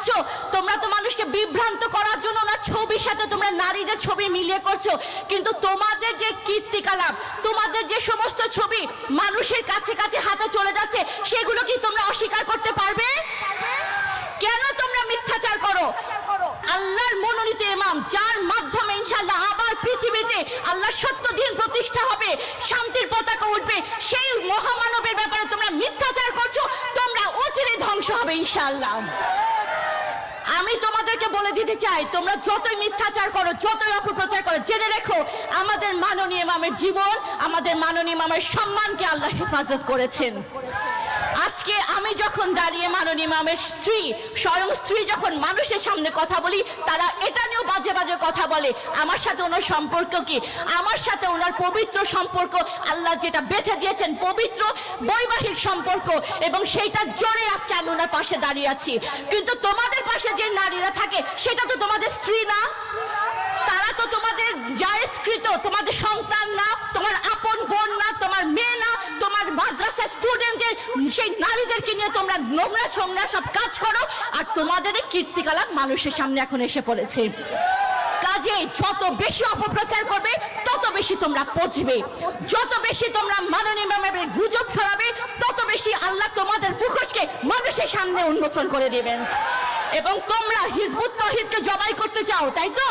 করছো, তোমরা তো মানুষকে বিভ্রান্ত করার জন্য না ছবির সাথে তোমরা নারীদের ছবি মিলিয়ে করছো, কিন্তু তোমাদের যে কীর্তিকলাপ, তোমাদের যে সমস্ত ছবি মানুষের কাছে কাছে হাতে চলে যাচ্ছে, সেগুলো কি তোমরা অস্বীকার করতে পারবে? কেন তোমরা মিথ্যাচার করো? আল্লাহর মনোনীত ইমাম, যার মাধ্যমে ইনশাআল্লাহ আবার পৃথিবীতে আল্লাহর সত্য দিন প্রতিষ্ঠা হবে, শান্তির পতাকা উঠবে, সেই মহামানবের ব্যাপারে তোমরা মিথ্যাচার করছো, তোমরা অচিরে ধ্বংস হবে ইনশাআল্লাহ। আমি তোমাদেরকে বলে দিতে চাই, তোমরা যতই মিথ্যাচার করো, যতই অপপ্রচার করো, জেনে রেখো আমাদের মাননীয় ইমামের জীবন, আমাদের মাননীয় ইমামের সম্মানকে আল্লাহ হেফাজত করেছেন। আজকে আমি যখন দাঁড়িয়ে মাননীয় ইমামের স্ত্রী, স্বয়ং স্ত্রী যখন মানুষের সামনে কথা বলি, তারা এটা নিয়েও বাজে বাজে কথা বলে। আমার সাথে ওনার সম্পর্ক কি? আমার সাথে ওনার পবিত্র সম্পর্ক, আল্লাহ যেটা বেঁধে দিয়েছেন, পবিত্র বৈবাহিক সম্পর্ক, এবং সেইটার জোরে আজকে আমি ওনার পাশে দাঁড়িয়ে আছি। কিন্তু তোমাদের পাশে যে নারীরা থাকে, সেটা তো তোমাদের স্ত্রী না, তারা তো তোমাদের জায়েজকৃত, তোমাদের সন্তান না, তোমার আপন বোন না, তোমার মেয়ে না, তোমার মাদ্রাসা স্টুডেন্টের সেই নারীদেরকে নিয়ে তোমরা নোংরা সোংরা সব কাজ করো, আর তোমাদের কীর্তিকলাপ মানুষের সামনে এখন এসে পড়েছে। কাজে যত বেশি অপপ্রচার করবে, তত বেশি তোমরা পচবে। যত বেশি তোমরা মাননীয় ইমামের গুজব ছড়াবে, তত বেশি আল্লাহ তোমাদের মুখোশকে মানুষের সামনে উন্মোচন করে দেবেন। এবং তোমরা হিজবুত তাওহীদকে জবাই করতে চাও, তাই তো?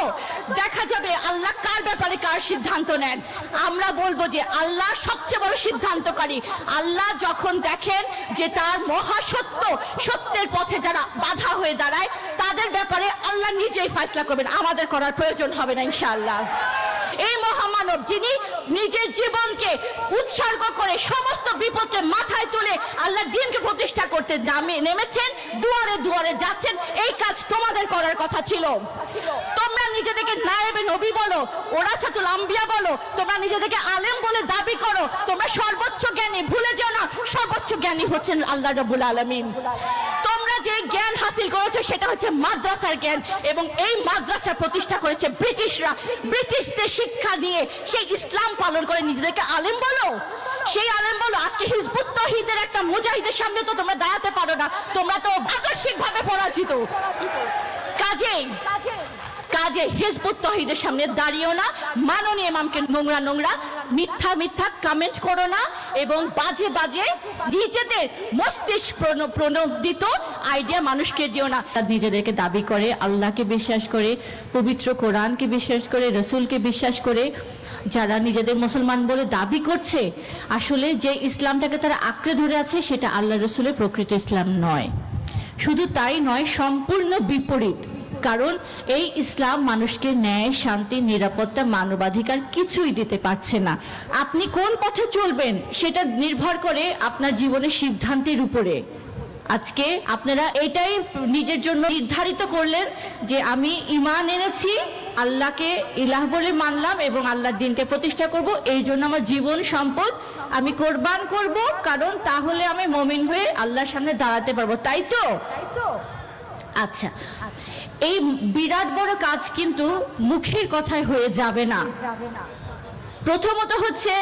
দেখা যাবে আল্লাহ কার ব্যাপারে কার সিদ্ধান্ত নেন। আমরা বলবো যে আল্লাহ সবচেয়ে বড় সিদ্ধান্তকারী। আল্লাহ যখন দেখেন যে তার মহাসত্য, সত্যের পথে যারা বাধা হয়ে দাঁড়ায়, তাদের ব্যাপারে আল্লাহ নিজেই ফয়সালা করবেন, আমাদের করার প্রয়োজন হবে না ইনশাআল্লাহ। এই মহামানব যিনি নিজের জীবনকে উৎসর্গ করে সমস্ত বিপদকে মাথায় তুলে আল্লাহর দ্বীনকে প্রতিষ্ঠা করতে নেমেছেন, দুয়ারে দুয়ারে যাচ্ছেন, এই কাজ তোমাদের করার কথা ছিল। তোমরা নিজেদেরকে নায়েবে নবী বলো, ওরাসাতুল আম্বিয়া বলো, তোমরা নিজেদেরকে আলেম বলে দাবি করো, তোমরা সর্বোচ্চ জ্ঞানী, ভুলে যাও না সর্বোচ্চ জ্ঞানী হচ্ছেন আল্লাহ রাব্বুল আলামিন। তোমরা যে জ্ঞান হাসিল করেছো সেটা হচ্ছে মাদ্রাসার জ্ঞান, এবং এই মাদ্রাসা প্রতিষ্ঠা করেছে ব্রিটিশরা। ব্রিটিশদের শিক্ষা নিয়ে সেই ইসলাম পালন করে নিজেদেরকে আলেম বলো, সেই আলেম বলো। আজকে হিজবুত তাওহীদের একটা মুজাহিদের সামনে তো তোমরা দাঁড়াতে পারো না, তোমরা তো আদর্শিকভাবে পরাজিত। কাজে হিজবুত তাওহীদের সামনে দাঁড়িয়েও না, মাননীয় ইমামকে নোংরা নোংরা মিথ্যা মিথ্যা কমেন্ট করো না, এবং বাজে বাজে নিজেদের মস্তিষ্ক প্রণোদিত আইডিয়া মানুষকে দিও না। নিজেদেরকে দাবি করে, আল্লাহকে বিশ্বাস করে, পবিত্র কোরআনকে বিশ্বাস করে, রসুলকে বিশ্বাস করে যারা নিজেদের মুসলমান বলে দাবি করছে, আসলে যে ইসলামটাকে তারা আঁকড়ে ধরে আছে সেটা আল্লাহ রসুলের প্রকৃত ইসলাম নয়। শুধু তাই নয়, সম্পূর্ণ বিপরীত। কারণ এই ইসলাম মানুষকে ন্যায়, শান্তি, নিরাপত্তা, মানবাধিকার কিছুই দিতে পারছে না। আপনি কোন পথে চলবেন সেটা নির্ভর করে আপনার জীবনের সিদ্ধান্তের উপরে। আজকে আপনারা এটাই নিজের জন্য নির্ধারিত করলেন যে আমি ঈমান এনেছি, আল্লাহকে ইলাহ বলে মানলাম এবং আল্লাহর দ্বীনকে প্রতিষ্ঠা করব, এই জন্য আমার জীবন সম্পদ আমি কোরবান করব, কারণ তাহলে আমি মুমিন হয়ে আল্লাহর সামনে দাঁড়াতে পারবো, তাই তো? আচ্ছা, এই বিরাট বড় কাজ কিন্তু মুখের কথায় হয়ে যাবে না। প্রথমত হচ্ছে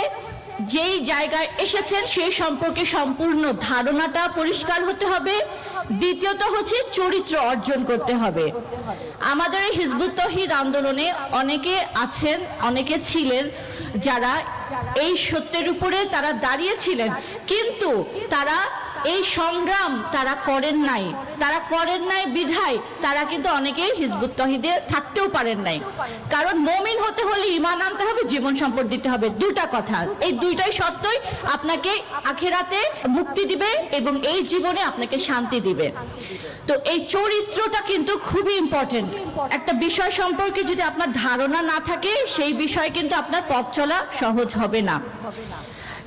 যেই জায়গায় এসেছেন সেই সম্পর্কে সম্পূর্ণ ধারণাটা পরিষ্কার হতে হবে। দ্বিতীয়ত হচ্ছে চরিত্র অর্জন করতে হবে। আমাদের এই হিজবুত তাওহীদ আন্দোলনে অনেকে আছেন, অনেকে ছিলেন যারা এই সত্যের উপরে তারা দাঁড়িয়েছিলেন, কিন্তু তারা এই সংগ্রাম তারা করেন নাই বিধায় তারা কিন্তু অনেকেই হিজবুত তাওহীদে থাকতেও পারেন নাই। কারণ মুমিন হতে হলে ঈমান আনতে হবে, জীবন সম্পদ দিতে হবে, দুটা কথা। এই দুইটাই শর্তই আপনাকে আখিরাতে মুক্তি দিবে এবং এই জীবনে আপনাকে শান্তি দিবে। তো এই চরিত্রটা কিন্তু খুবই ইম্পর্টেন্ট। একটা বিষয় সম্পর্কে যদি আপনার ধারণা না থাকে, সেই বিষয়ে কিন্তু আপনার পথ চলা সহজ হবে না।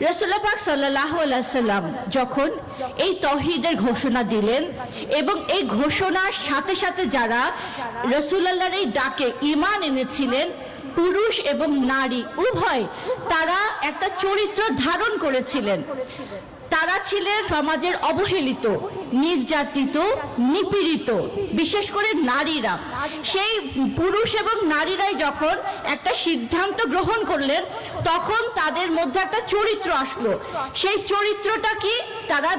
রাসূলুল্লাহ পাক সাল্লাল্লাহু আলাইহি ওয়াসাল্লাম যখন এই তাওহীদের ঘোষণা দিলেন, এবং এই ঘোষণার সাথে সাথে যারা রাসূলুল্লাহর এই ডাকে ঈমান এনেছিলেন, পুরুষ এবং নারী উভয়, তারা একটা চরিত্র ধারণ করেছিলেন। তারা ছিলেন সমাজের অবহেলিত, নির্যাতিত, নিপীড়িত, বিশেষ করে নারীরা। সেই পুরুষ এবং নারীরাই যখন একটা সিদ্ধান্ত গ্রহণ করলেন, তখন তাদের মধ্যে একটা চরিত্র আসলো। সেই চরিত্রটা কি? তারা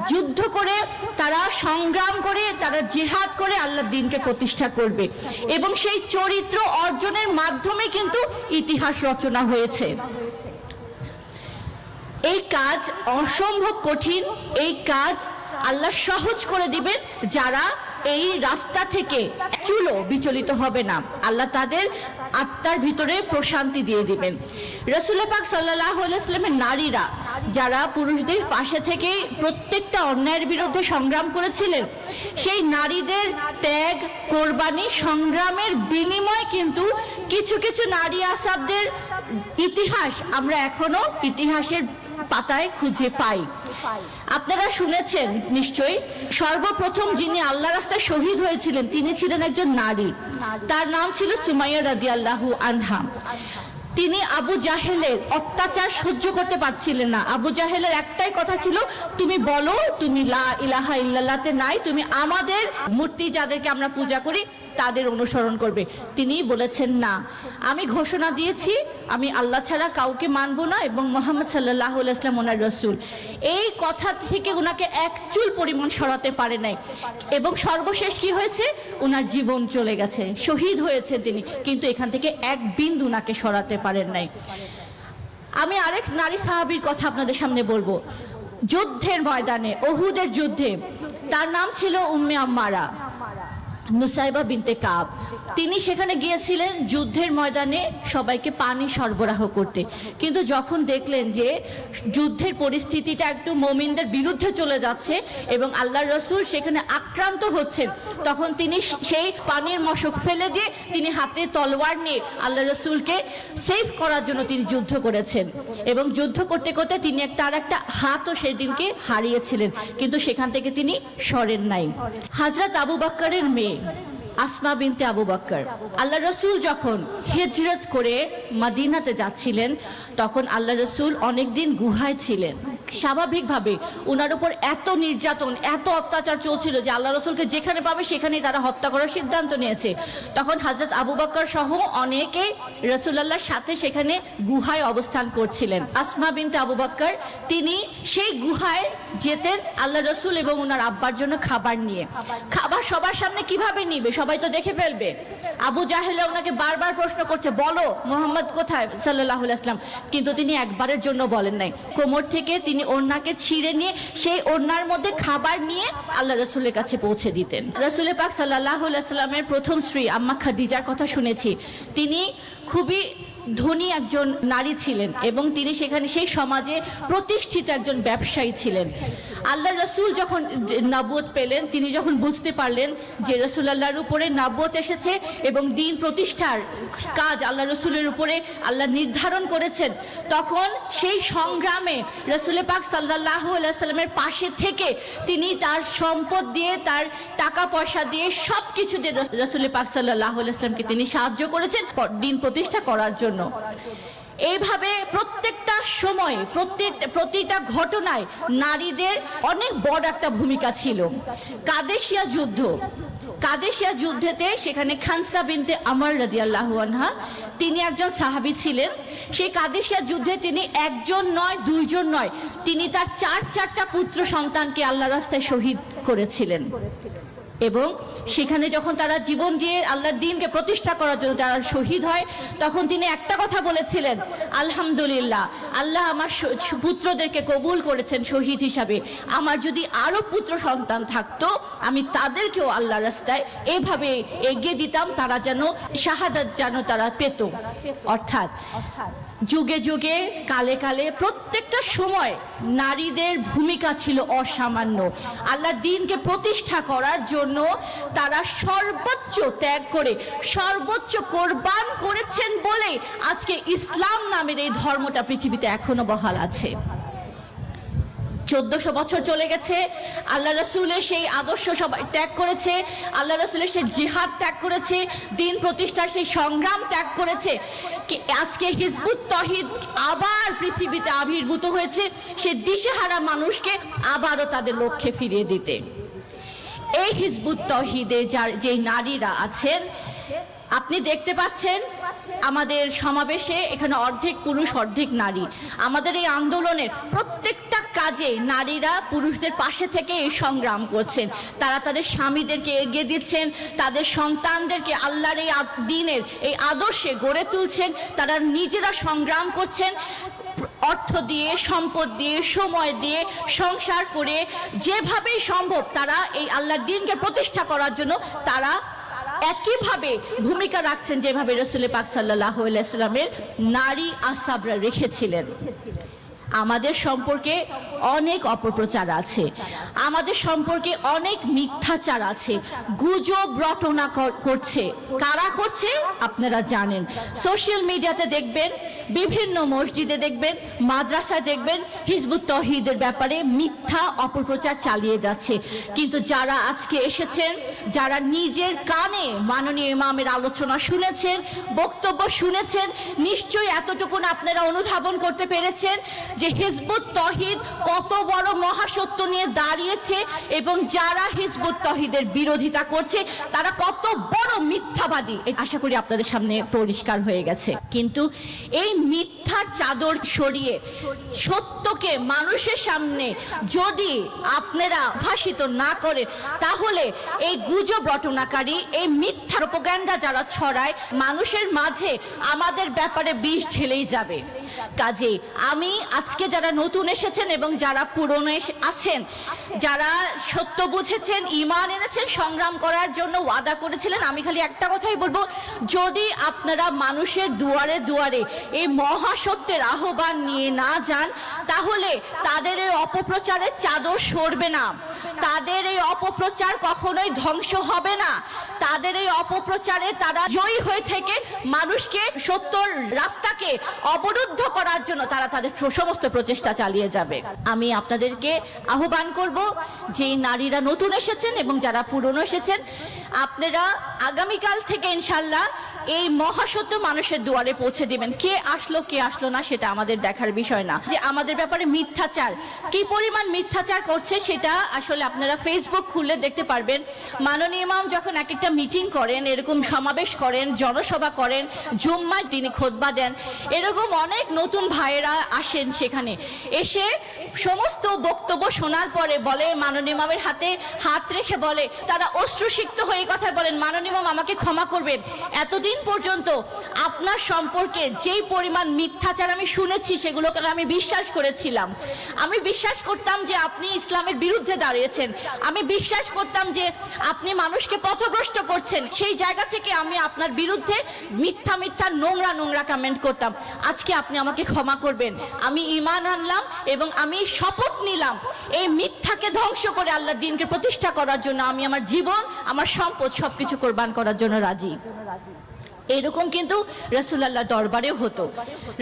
যুদ্ধ করে, তারা সংগ্রাম করে, তারা জিহাদ করে আল্লাহর দ্বীনকে প্রতিষ্ঠা করবে, এবং সেই চরিত্র অর্জনের মাধ্যমে কিন্তু ইতিহাস রচনা হয়েছে। এই কাজ অসম্ভব কঠিন, এই কাজ আল্লাহ সহজ করে দিবেন যারা এই রাস্তা থেকে চুলো বিচলিত হবে না, আল্লাহ তাদের আত্মার ভিতরে প্রশান্তি দিয়ে দিবেন। রাসূল পাক সাল্লাল্লাহু আলাইহি ওয়াসাল্লামের নারীরা যারা পুরুষদের পাশে থেকে প্রত্যেকটা অন্যায়ের বিরুদ্ধে সংগ্রাম করেছিলেন, সেই নারীদের ত্যাগ, কোরবানি, সংগ্রামের বিনিময়ে কিন্তু কিছু কিছু নারী আসহাবদের ইতিহাস আমরা এখনো ইতিহাসের পাতায় খুঁজে পাই। আপনারা শুনেছেন নিশ্চয়ই, সর্বপ্রথম যিনি আল্লাহ রাস্তায় শহীদ হয়েছিলেন তিনি ছিলেন একজন নারী, তার নাম ছিল সুমাইয়া রাদিয়াল্লাহু আনহা। তিনি আবু জাহেলের অত্যাচার সহ্য করতে পারছিলেন না। আবু জাহেলের একটাই কথা ছিল, তুমি বলো তুমি লা ইলাহা ইল্লাল্লাহতে নাই, তুমি আমাদের মূর্তি যাদেরকে আমরা পূজা করি তাদের অনুসরণ করবে। তিনি বলেছেন না, আমি ঘোষণা দিয়েছি আমি আল্লাহ ছাড়া কাউকে মানব না এবং মুহাম্মদ সাল্লাল্লাহু আলাইহি ওয়াসাল্লাম ওনার রাসূল। এই কথা থেকে ওনাকে এক চুল পরিমাণ সরাতে পারে নাই, এবং সর্বশেষ কি হয়েছে, ওনার জীবন চলে গেছে, শহীদ হয়েছে তিনি, কিন্তু এখান থেকে এক বিন্দু ওনাকে সরাতে পারেন নাই। আমি আরেক নারী সাহাবীর কথা আপনাদের সামনে বলবো। যুদ্ধের ময়দানে, উহুদের যুদ্ধে, তার নাম ছিল উম্মে আম্মারা, নুসাইবা বিনতে কাব। তিনি সেখানে গিয়েছিলেন যুদ্ধের ময়দানে সবাইকে পানি সরবরাহ করতে, কিন্তু যখন দেখলেন যে যুদ্ধের পরিস্থিতিটা একটু মুমিনদের বিরুদ্ধে চলে যাচ্ছে এবং আল্লাহর রাসূল সেখানে আক্রান্ত হচ্ছেন, তখন তিনি সেই পানির মশক ফেলে দিয়ে তিনি হাতে তলোয়ার নিয়ে আল্লাহর রাসূলকে সেভ করার জন্য তিনি যুদ্ধ করেছেন, এবং যুদ্ধ করতে করতে তিনি তার একটা হাতও সেদিনকে হারিয়েছিলেন, কিন্তু সেখান থেকে তিনি সরেন নাই। হযরত আবু বকরের মেয়ে আসমা বিনতে আবু বকর, আল্লাহ রসুল যখন হিজরত করে মদিনাতে যাচ্ছিলেন তখন আল্লাহ রসুল অনেকদিন গুহায় ছিলেন। স্বাভাবিকভাবে ওনার উপর এত নির্যাতন, এত অত্যাচার চলছিল যে আল্লাহ রসুলকে যেখানে পাবে সেখানেই তারা হত্যা করার সিদ্ধান্ত নিয়েছে। তখন হযরত আবু বকর সহ অনেকেই রাসূলুল্লাহর সাথে সেখানে গুহায় অবস্থান করছিলেন। আসমা বিনতে আবু বকর তিনি সেই গুহায় যেতেন আল্লাহ রসুল এবং ওনার আব্বার জন্য খাবার নিয়ে। খাবার সবার সামনে কিভাবে নিবে, সবাই তো দেখে ফেলবে। আবু জাহেল ওনাকে বারবার প্রশ্ন করছে, বলো মুহাম্মদ কোথায় সাল্লাল্লাহু আলাইহি ওয়াসাল্লাম, কিন্তু তিনি একবারের জন্য বলেন নাই। কোমর থেকে তিনি ওড়নাকে ছিঁড়ে নিয়ে সেই ওড়নার মধ্যে খাবার নিয়ে আল্লাহ রাসূলের কাছে পৌঁছে দিতেন। রাসূল পাক সাল্লাল্লাহু আলাইহি ওয়াসাল্লামের প্রথম স্ত্রী আম্মা খাদিজার কথা শুনেছি, তিনি খুবই ধনী একজন নারী ছিলেন এবং তিনি সেখানে সেই সমাজে প্রতিষ্ঠিত একজন ব্যবসায়ী ছিলেন। আল্লাহ রসুল যখন নবুয়ত পেলেন, তিনি যখন বুঝতে পারলেন যে রাসূলুল্লাহর উপরে নবুয়ত এসেছে এবং দ্বীন প্রতিষ্ঠার কাজ আল্লাহ রসুলের উপরে আল্লাহ নির্ধারণ করেছেন, তখন সেই সংগ্রামে রাসূল পাক সাল্লাল্লাহু আলাইহি ওয়াসাল্লামের পাশে থেকে তিনি তার সম্পদ দিয়ে, তার টাকা পয়সা দিয়ে, সব কিছু দিয়ে রাসূল পাক সাল্লাল্লাহু আলাইহি ওয়াসাল্লামকে তিনি সাহায্য করেছেন দ্বীন প্রতিষ্ঠা করার জন্য। এইভাবে প্রত্যেকটা সময়ে, প্রতিটা ঘটনায় নারীদের অনেক বড় একটা ভূমিকা ছিল। কাদেশিয়া যুদ্ধেতে সেখানে খানসা বিনতে আমর রাদিয়াল্লাহু আনহা, তিনি একজন সাহাবী ছিলেন। সেই কাদেশিয়া যুদ্ধে তিনি একজন নয়, দুইজন নয়, তিনি তার চারটা পুত্র সন্তানকে আল্লাহ রাস্তায় শহীদ করেছিলেন। এবং সেখানে যখন তারা জীবন দিয়ে আল্লাহর দ্বীনকে প্রতিষ্ঠা করার জন্য তারা শহীদ হয়, তখন তিনি একটা কথা বলেছিলেন, আলহামদুলিল্লাহ, আল্লাহ আমার পুত্রদেরকে কবুল করেছেন শহীদ হিসাবে। আমার যদি আরো পুত্র সন্তান থাকতো আমি তাদেরকেও আল্লাহ রাস্তায় এভাবে এগিয়ে দিতাম, তারা যেন শাহাদাত যেন তারা পেত। অর্থাৎ যুগে যুগে, কালে কালে, প্রত্যেকটা সময় নারীদের ভূমিকা ছিল অসামান্য। আল্লাহর দ্বীনকে প্রতিষ্ঠা করার জন্য তারা সর্বোচ্চ ত্যাগ করে, সর্বোচ্চ কোরবান করেছেন বলে আজকে ইসলাম নামের এই ধর্মটা পৃথিবীতে এখনো বহাল আছে। 1400 বছর চলে গেছে, আল্লাহ রসুলের সেই আদর্শ সবাই ত্যাগ করেছে, আল্লাহ রসুলের সেই জিহাদ ত্যাগ করেছে, দ্বীন প্রতিষ্ঠার সেই সংগ্রাম ত্যাগ করেছে। আজকে হিজবুত তৌহিদ আবার পৃথিবীতে আবির্ভূত হয়েছে সে দিশেহারা মানুষকে আবারও তাদের লক্ষ্যে ফিরিয়ে দিতে। এই হিজবুত তৌহিদে যেই নারীরা আছেন, আপনি দেখতে পাচ্ছেন আমাদের সমাবেশে এখানে অর্ধেক পুরুষ অর্ধেক নারী। আমাদের এই আন্দোলনের প্রত্যেকটা কাজে নারীরা পুরুষদের পাশে থেকে এই সংগ্রাম করছেন। তারা তাদের স্বামীদেরকে এগিয়ে দিচ্ছেন, তাদের সন্তানদেরকে আল্লাহর এই দ্বীনের এই আদর্শে গড়ে তুলছেন। তারা নিজেরা সংগ্রাম করছেন, অর্থ দিয়ে, সম্পদ দিয়ে, সময় দিয়ে, সংসার করে, যেভাবেই সম্ভব তারা এই আল্লাহর দ্বীনকে প্রতিষ্ঠা করার জন্য তারা একইভাবে ভূমিকা রাখছেন যেভাবে রাসূল পাক সাল্লাল্লাহু আলাইহি ওয়াসাল্লামের নারী আসহাবরা রেখেছিলেন। আমাদের সম্পর্কে অনেক অপপ্রচার আছে, আমাদের সম্পর্কে অনেক মিথ্যাচার আছে, গুজব রটনা করছে। কারা করছে আপনারা জানেন। সোশ্যাল মিডিয়াতে দেখবেন, বিভিন্ন মসজিদে দেখবেন, মাদ্রাসায় দেখবেন, হিজবুত তৌহিদের ব্যাপারে মিথ্যা অপপ্রচার চালিয়ে যাচ্ছে। কিন্তু যারা আজকে এসেছেন, যারা নিজের কানে মাননীয় ইমামের আলোচনা শুনেছেন, বক্তব্য শুনেছেন, নিশ্চয়ই এতটুকুন আপনারা অনুধাবন করতে পেরেছেন যে হিজবুত তৌহিদ কত বড় মহাসত্য নিয়ে দাঁড়িয়েছে এবং যারা হিজবুত তৌহিদের বিরোধিতা করছে তারা কত বড় মিথ্যাবাদী। আশা করি আপনাদের সামনে পরিষ্কার হয়ে গেছে। কিন্তু এই মিথ্যার চাদর সরিয়ে সত্যকে মানুষের সামনে যদি আপনারা ভাষিত না করেন, তাহলে এই গুজব রটনাকারী, এই মিথ্যা প্রোপাগান্ডা যারা ছড়ায় মানুষের মাঝে আমাদের ব্যাপারে বিষ ঢেলেই যাবে। কাজে আমি আজকে যারা নতুন এসেছেন এবং যারা পুরনো আছেন, যারা সত্য বুঝেছেন, ঈমান এনেছেন, সংগ্রাম করার জন্য ওয়াদা করেছিলেন, আমি খালি একটা কথাই বলবো, যদি আপনারা মানুষের দুয়ারে দুয়ারে এই মহাসত্যের আহ্বান নিয়ে না যান, তাহলে তাদের এই অপপ্রচারের চাদর সরবে না, তাদের এই অপপ্রচার কখনোই ধ্বংস হবে না, তাদের এই অপপ্রচারে তারা জয়ী হয়ে থেকে মানুষকে সত্যর রাস্তাকে অবরুদ্ধ করার জন্য তারা তাদের সমস্ত প্রচেষ্টা চালিয়ে যাবে। আমি আপনাদেরকে আহ্বান করব যে নারীরা নতুন এসেছেন এবং যারা পুরনো এসেছেন, আপনারা আগামীকাল থেকে ইনশাল্লাহ এই মহাসত্য মানুষের দুয়ারে পৌঁছে দিবেন। কে আসলো কে আসলো না সেটা আমাদের দেখার বিষয় না। যে আমাদের ব্যাপারে মিথ্যাচার, কি পরিমাণ মিথ্যাচার করছে সেটা আসলে আপনারা ফেসবুক খুললে দেখতে পারবেন। মাননীয় ইমাম যখন এক একটা মিটিং করেন, এরকম সমাবেশ করেন, জনসভা করেন, জুম্মায় তিনি খুতবা দেন, এরকম অনেক নতুন ভাইয়েরা আসেন, সেখানে এসে সমস্ত বক্তব্য শোনার পরে বলে, মাননীয় ইমামের হাতে হাত রেখে বলে, তারা অশ্রুসিক্ত হয়ে কথা বলেন, মাননীয় ইমাম আমাকে ক্ষমা করবেন, এতদিন পর্যন্ত আপনার সম্পর্কে যেই পরিমাণ মিথ্যাচার আমি শুনেছি সেগুলোকে আমি বিশ্বাস করেছিলাম। আমি বিশ্বাস করতাম যে আপনি ইসলামের বিরুদ্ধে দাঁড়িয়েছেন, আমি বিশ্বাস করতাম যে আপনি মানুষকে পথভ্রষ্ট করছেন। সেই জায়গা থেকে আমি আপনার বিরুদ্ধে মিথ্যা মিথ্যা নোংরা নোংরা কমেন্ট করতাম। আজকে আপনি আমাকে ক্ষমা করবেন। আমি ঈমান আনলাম এবং আমি শপথ নিলাম এই মিথ্যাকে ধ্বংস করে আল্লাহর দ্বীনকে প্রতিষ্ঠা করার জন্য আমি আমার জীবন, আমার সম্পদ সবকিছু কোরবান করার জন্য রাজি। এরকম কিন্তু রাসূলুল্লাহ দরবারেও হতো।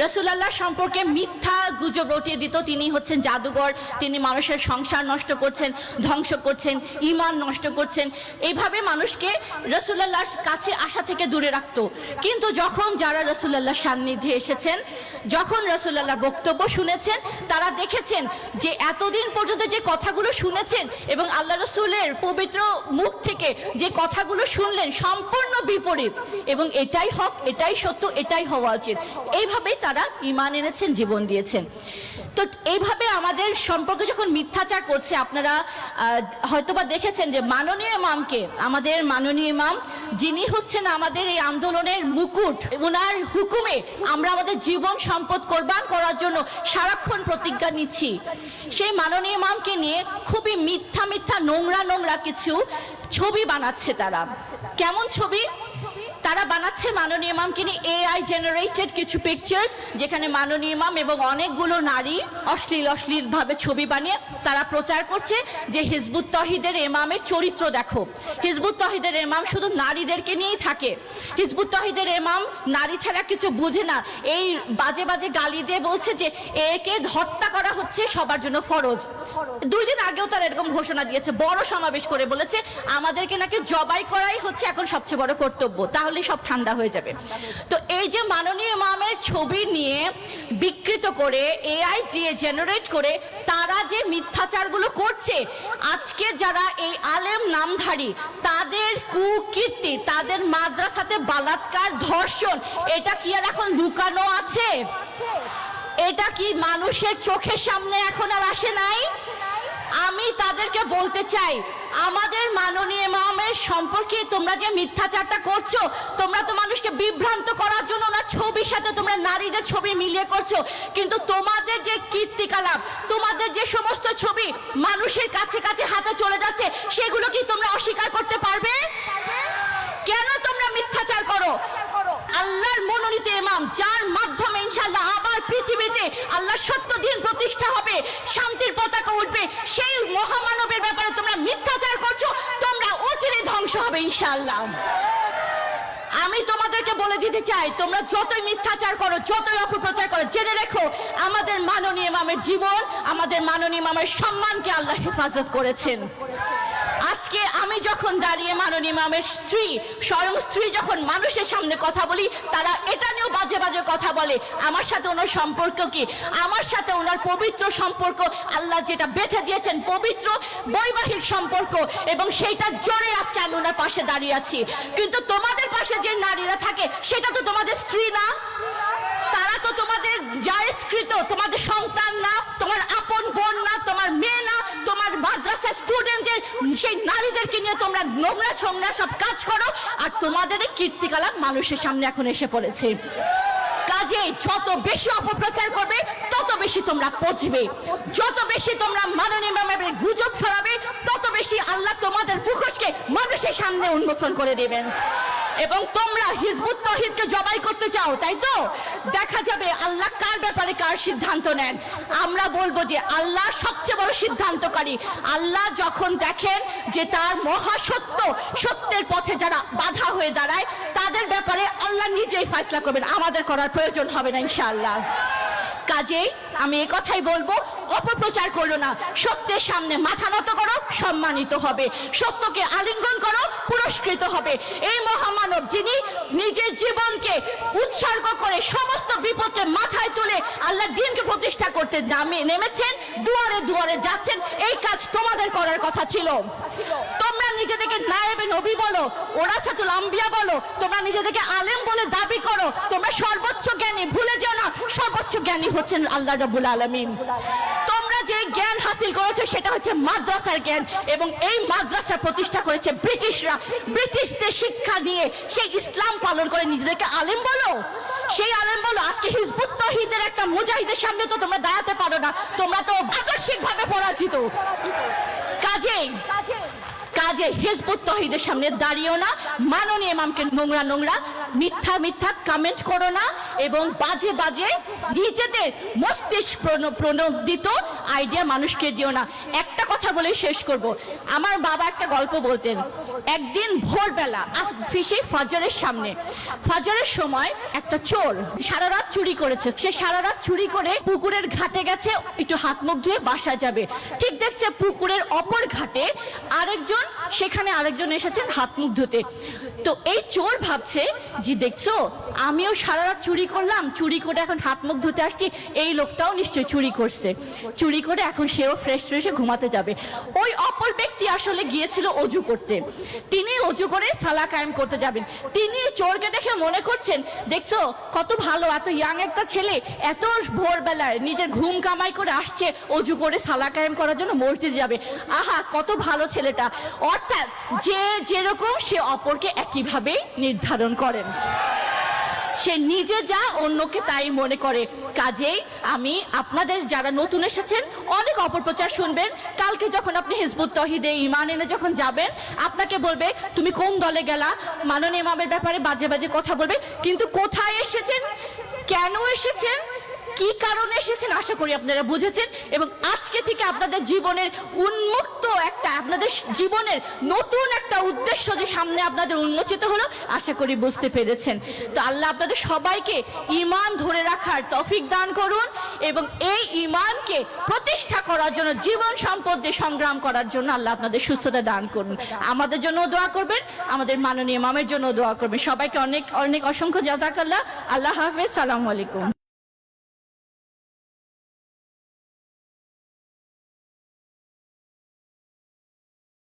রাসূলুল্লাহ সম্পর্কে মিথ্যা গুজব রটিয়ে দিত, তিনি হচ্ছেন জাদুঘর, তিনি মানুষের সংসার নষ্ট করছেন, ধ্বংস করছেন, ঈমান নষ্ট করছেন, এইভাবে মানুষকে রাসূলুল্লাহর কাছে আসা থেকে দূরে রাখতো। কিন্তু যখন যারা রাসূলুল্লাহর সান্নিধ্যে এসেছেন, যখন রাসূলুল্লাহর বক্তব্য শুনেছেন, তারা দেখেছেন যে এতদিন পর্যন্ত যে কথাগুলো শুনেছেন এবং আল্লাহ রাসূলের পবিত্র মুখ থেকে যে কথাগুলো শুনলেন সম্পূর্ণ বিপরীত, এবং এটাই হক, এটাই সত্য, এটাই হওয়া উচিত। এইভাবেই তারা ঈমান এনেছেন, জীবন দিয়েছেন। তো এইভাবে আমাদের সম্পর্কে যখন মিথ্যাচার করছে, আপনারা হয়তোবা দেখেছেন যে মাননীয় ইমামকে, আমাদের মাননীয় ইমাম যিনি হচ্ছেন আমাদের এই আন্দোলনের মুকুট, ওনার হুকুমে আমরা আমাদের জীবন সম্পদ কোরবান করার জন্য সারাক্ষণ প্রতিজ্ঞা নিচ্ছি। সেই মাননীয় ইমামকে নিয়ে খুবই মিথ্যা মিথ্যা নোংরা নোংরা কিছু ছবি বানাচ্ছে তারা। কেমন ছবি তারা বানাচ্ছে? মাননীয় ইমামকে নিয়ে AI জেনারেটেড কিছু পিকচার্স, যেখানে মাননীয় ইমাম এবং অনেকগুলো নারী অশ্লীল ভাবে ছবি বানিয়ে তারা প্রচার করছে যে হিজবুত তৌহিদের ইমামের চরিত্র দেখো, হিজবুত তৌহিদের ইমাম শুধু নারীদেরকে নিয়েই থাকে, হিজবুত তৌহিদের ইমাম নারী ছাড়া কিছু বুঝে না। এই বাজে বাজে গালি দিয়ে বলছে যে একে হত্যা করা হচ্ছে সবার জন্য ফরজ। 2 দিন আগেও তারা এরকম ঘোষণা দিয়েছে, বড় সমাবেশ করে বলেছে আমাদেরকে নাকি জবাই করাই হচ্ছে এখন সবচেয়ে বড় কর্তব্য। তাহলে তাহলে সব ঠান্ডা হয়ে যাবে। তো এই যে মাননীয় ইমামের ছবি নিয়ে বিকৃত করে এআই দিয়ে জেনারেট করে তারা যে মিথ্যাচারগুলো করছে, আজকে যারা এই আলেম নামধারী তাদের কুকীর্তি, তাদের মাদ্রাসাতে বালাৎকার, ধর্ষণ, এটা কি আর এখন লুকানো আছে? এটা কি মানুষের চোখের সামনে এখন আর আসে নাই? আমি তাদেরকে বলতে চাই, আমাদের মাননীয় ইমামের সম্পর্কে তোমরা যে মিথ্যাচারটা করছো, তোমরা তো মানুষকে বিভ্রান্ত করার জন্য ওনার ছবির সাথে তোমরা নারীদের ছবি মিলিয়ে করছো, কিন্তু তোমাদের যে কীর্তিকলাপ, তোমাদের যে সমস্ত ছবি মানুষের কাছে কাছে হাতে চলে যাচ্ছে, সেগুলো কি তোমরা অস্বীকার করতে পারবে? কেন তোমরা মিথ্যাচার করো? আল্লাহর মনোনীত ইমাম, যার মাধ্যমে ইনশাআল্লাহ আবার পৃথিবীতে আল্লাহর সত্য দিন প্রতিষ্ঠা হবে, শান্তির পতাকা উঠবে, সেই মহামানবের ব্যাপারে তোমরা মিথ্যাচার করছো, তোমরা অচিরে ধ্বংস হবে ইনশাআল্লাহ। আমি তোমাদেরকে বলে দিতে চাই, তোমরা যতই মিথ্যাচার করো, যতই অপপ্রচার করো, জেনে রেখো আমাদের মাননীয় ইমামের জীবন, আমাদের মাননীয় ইমামের সম্মানকে আল্লাহ হেফাজত করেছেন। আজকে আমি যখন দাঁড়িয়ে মাননীয় ইমামের স্ত্রী, স্বয়ং স্ত্রী যখন মানুষের সামনে কথা বলি, তারা এটা নিয়েও বাজে বাজে কথা বলে। আমার সাথে ওনার সম্পর্ক কি? আমার সাথে ওনার পবিত্র সম্পর্ক, আল্লাহ যেটা বেঁধে দিয়েছেন পবিত্র বৈবাহিক সম্পর্ক, এবং সেইটার জোরে আজকে আমি ওনার পাশে দাঁড়িয়ে আছি। কিন্তু তোমাদের পাশে যে নারীরা থাকে, সেটা তো তোমাদের স্ত্রী না, তারা তো তোমাদের জায়েজকৃত, তোমাদের সন্তান না, তোমার আপন বোন না, তোমার মেয়ে না, তোমার মাদ্রাসা স্টুডেন্টদের সেই নারীদেরকে নিয়ে তোমরা নোংরা সোংরা সব কাজ করো, আর তোমাদের এই কীর্তিকলাপ মানুষের সামনে এখন এসে পড়েছে। কাজে যত বেশি অপপ্রচার করবে তত বেশি তোমরা পচবে, যত বেশি তোমরা মাননীয় ইমামের গুজব ছড়াবে তত বেশি আল্লাহ তোমাদের মুখোশকে মানুষের সামনে উন্মোচন করে দেবেন। এবং তোমরা হিজবুত তাওহীদকে জবাই করতে চাও, তাই তো? দেখা যাবে আল্লাহ কার ব্যাপারে কার সিদ্ধান্ত নেন। আমরা বলবো যে আল্লাহ সবচেয়ে বড় সিদ্ধান্তকারী। আল্লাহ যখন দেখেন যে তার মহাসত্য, সত্যের পথে যারা বাধা হয়ে দাঁড়ায়, তাদের ব্যাপারে আল্লাহ নিজেই ফয়সালা করবেন, আমাদের করার প্রয়োজন হবে না ইনশাআল্লাহ। কাজেই আমি এই কথাই বলবো, অপপ্রচার করো না, সত্যের সামনে মাথা নত করো, সম্মানিত হবে, সত্যকে আলিঙ্গন করো, পুরস্কৃত হবে। এই মহামানব যিনি নিজের জীবনকে উৎসর্গ করে সমস্ত বিপদকে মাথায় তুলে আল্লাহর দ্বীনকে প্রতিষ্ঠা করতে নেমেছেন, দুয়ারে দুয়ারে যাচ্ছেন, এই কাজ তোমাদের করার কথা ছিল। তোমরা নিজেদেরকে নায়েবে নবী বলো, ওরাসাতুল আম্বিয়া বলো, তোমরা নিজেদেরকে আলেম বলে দাবি করো, তোমরা সর্বোচ্চ জ্ঞানী, ভুলে যেও না সর্বোচ্চ জ্ঞানী হচ্ছেন আল্লাহ রাব্বুল আলামিন। তোমরা যে জ্ঞান হাসিল করেছো সেটা হচ্ছে মাদ্রাসার জ্ঞান, এবং এই মাদ্রাসা প্রতিষ্ঠা করেছে ব্রিটিশরা। ব্রিটিশদের শিক্ষা দিয়ে সেই ইসলাম পালন করে নিজেদেরকে আলেম বলো, সেই আলেম বলো। আজকে হিজবুত তাওহীদের একটা মুজাহিদের সামনে তো তোমরা দাঁড়াতে পারো না, তোমরা তো আদর্শিকভাবে পরাজিত। কাজে হিজবুত তাওহীদের সামনে দাঁড়িয়েও না, মাননীয় ইমামকে নোংরা নোংরা মিথ্যা মিথ্যা কমেন্ট করো না, এবং বাজে বাজে নিজেদের মস্তিষ্ক প্রণোদিত আইডিয়া মানুষকে দিও না। একটা কথা বলে শেষ করব। আমার বাবা একটা গল্প বলতেন। একদিন ভোরবেলা সেই ফজরের সামনে, ফজরের সময় একটা চোর সারা রাত চুরি করেছে। সে সারা রাত চুরি করে পুকুরের ঘাটে গেছে, একটু হাত মুখ ধুয়ে বাসা যাবে। ঠিক দেখছে পুকুরের অপর ঘাটে সেখানে আরেকজন এসেছেন হাত মুখ ধুতে। তো এই চোর ভাবছে যে দেখছো, আমিও সারা রাত চুরি করলাম, চুরি করে এখন হাত মুখ ধুতে আসছি, এই লোকটাও নিশ্চয়ই চুরি করছে, চুরি করে এখন সেও ফ্রেশ ফ্রেশে ঘুমাতে যাবে। ওই অপর ব্যক্তি আসলে গিয়েছিল অজু করতে, তিনি অজু করে সালা কায়েম করতে যাবেন। তিনি চোরকে দেখে মনে করছেন, দেখছো কত ভালো, এত ইয়াং একটা ছেলে এত ভোরবেলায় নিজের ঘুম কামাই করে আসছে অজু করে সালা কায়েম করার জন্য মসজিদে যাবে, আহা কত ভালো ছেলেটা। অর্থাৎ যে যেরকম সে অপরকে একইভাবে নির্ধারণ করেন, সে নিজে যা অন্যকে তাই মনে করে। কাজেই আমি আপনাদের যারা নতুন এসেছেন অনেক অপপ্রচার শুনবেন। কালকে যখন আপনি হিজবুত তাওহীদে ঈমান এনে যখন যাবেন, আপনাকে বলবে তুমি কোন দলে গেলা, মাননীয় ইমামের ব্যাপারে বাজে বাজে কথা বলবে। কিন্তু কোথায় এসেছেন, কেন এসেছেন, কি কারণে এসেছেন আশা করি আপনারা বুঝেছেন, এবং আজকে থেকে আপনাদের জীবনের উন্মুক্ত একটা, আপনাদের জীবনের নতুন একটা উদ্দেশ্য যে সামনে আপনাদের উন্মোচিত হলো আশা করি বুঝতে পেরেছেন। তো আল্লাহ আপনাদের সবাইকে ঈমান ধরে রাখার তৌফিক দান করুন এবং এই ঈমানকে প্রতিষ্ঠা করার জন্য, জীবন সম্পদ দিয়ে সংগ্রাম করার জন্য আল্লাহ আপনাদের সুস্থতা দান করুন। আমাদের জন্য দোয়া করবেন, আমাদের মাননীয় ইমামের জন্য দোয়া করবেন। সবাইকে অনেক অনেক অসংখ্য জাযাকাল্লাহ। আল্লাহ হাফেজ, সালামু আলাইকুম।